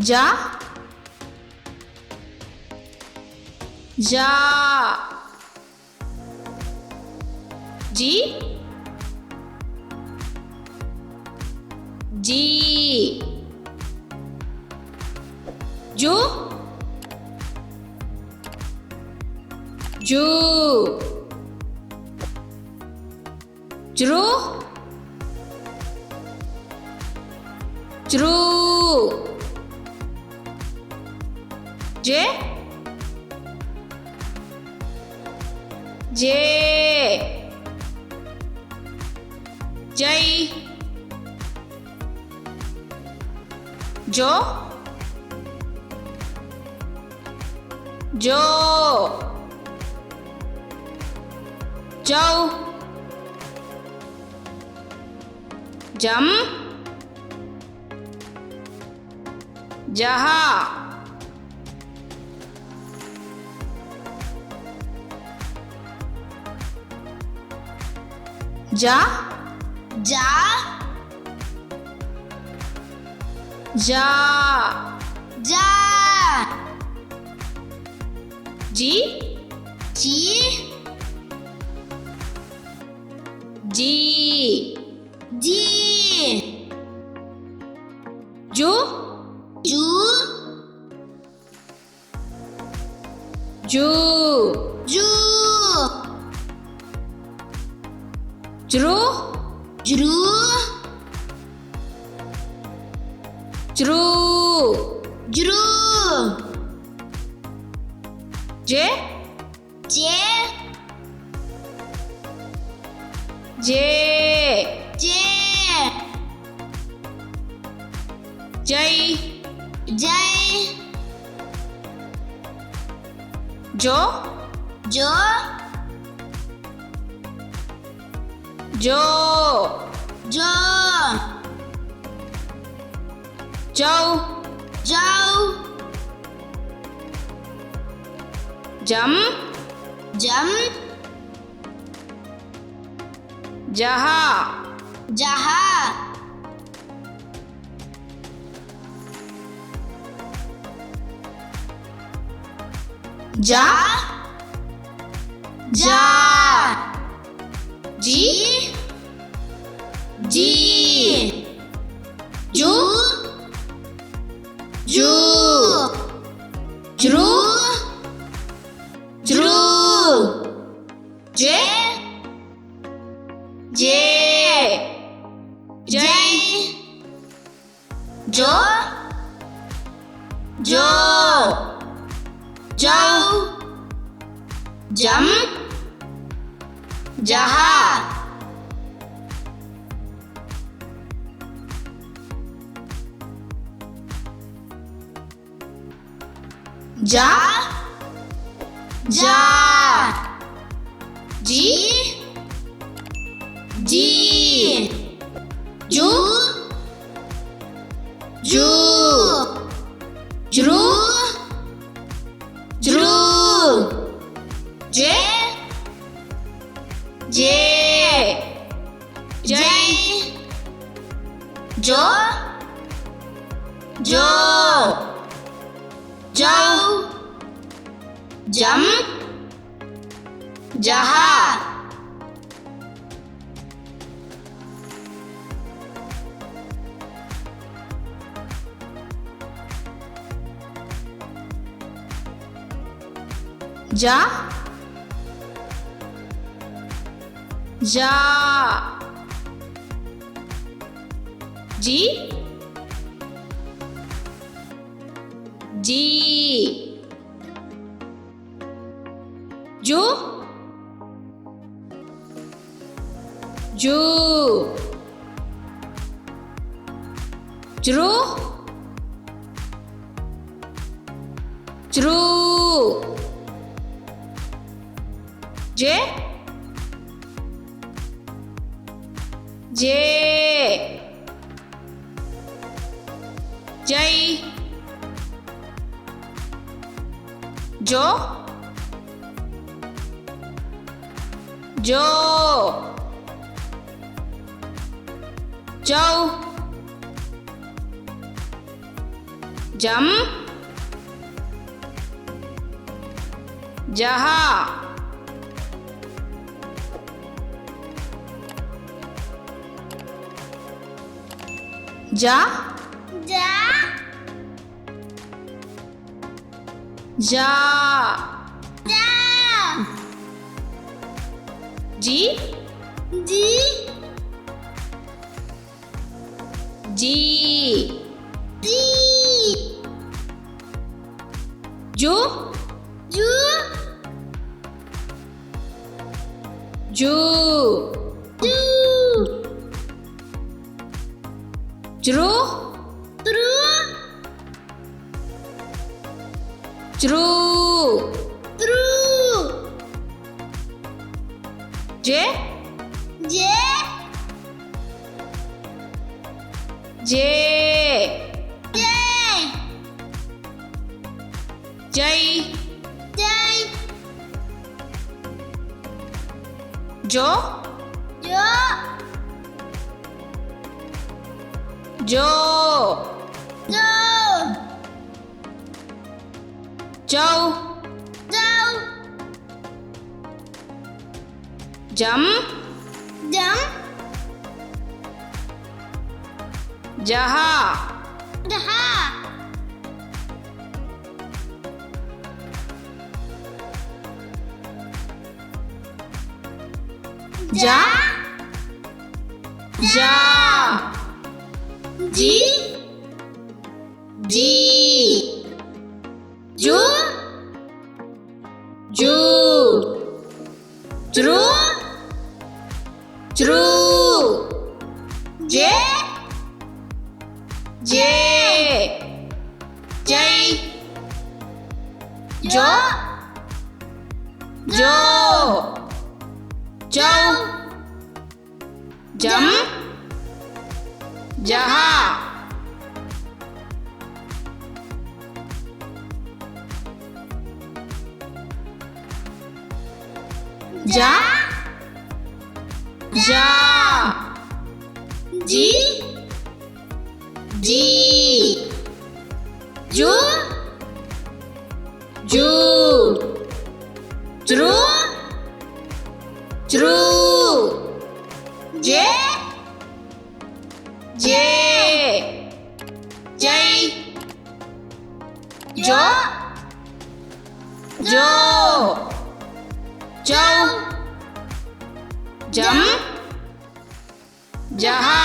Jha. Jha. Ji. Ji. Ju. Ju. Jru. Jru. J. J. Jai. Jo. Jo. Jau. Jam. Jaha. Ja. Ja. Ja. Ja. Ji. Ji. Ji. Ji. Ju. Ju. Ju. Ju. Jru. Jru. Jru. Jru. J. J. J. J. Jai. Jai. Jo. Jo. Jo. Jo. Jau. Jau. Jam. Jam. Jaha. Jaha. Ja. Ja. Ji. Ji. Ju. Ju. Jru. Jru. J. J. Jai. Jo. Jo. Jau. Jam. Jaha. Ja. Ja. Ji. Ji. Ju. Ju. Jru. Jru. J. J. Jai. Jo. Jo. Jau. Jam. Jaha. Ja. Ja. Ji. Ji. Ju. Ju. Jru. Jru. J. J. Jai. Jo. Jo. Jau. jam, jaha, ja, ja, ja, ja, ji, ji, ji, ji, ju, ju, ju, ju, jru, tru, jru, tru, je, je, je, je, jai, jai, jo, jo, jo, jo, jau, jau, jam, jam, jaha, jaha, ja, ja, ji, ji, ju, ju, jru, jru, je, je, jai, jo, jo, jau, jam, jaha, ja, ja, ji, ji, ju, ju, jru, jru, je, je, jai, jo, jo, jau, jam, jaha,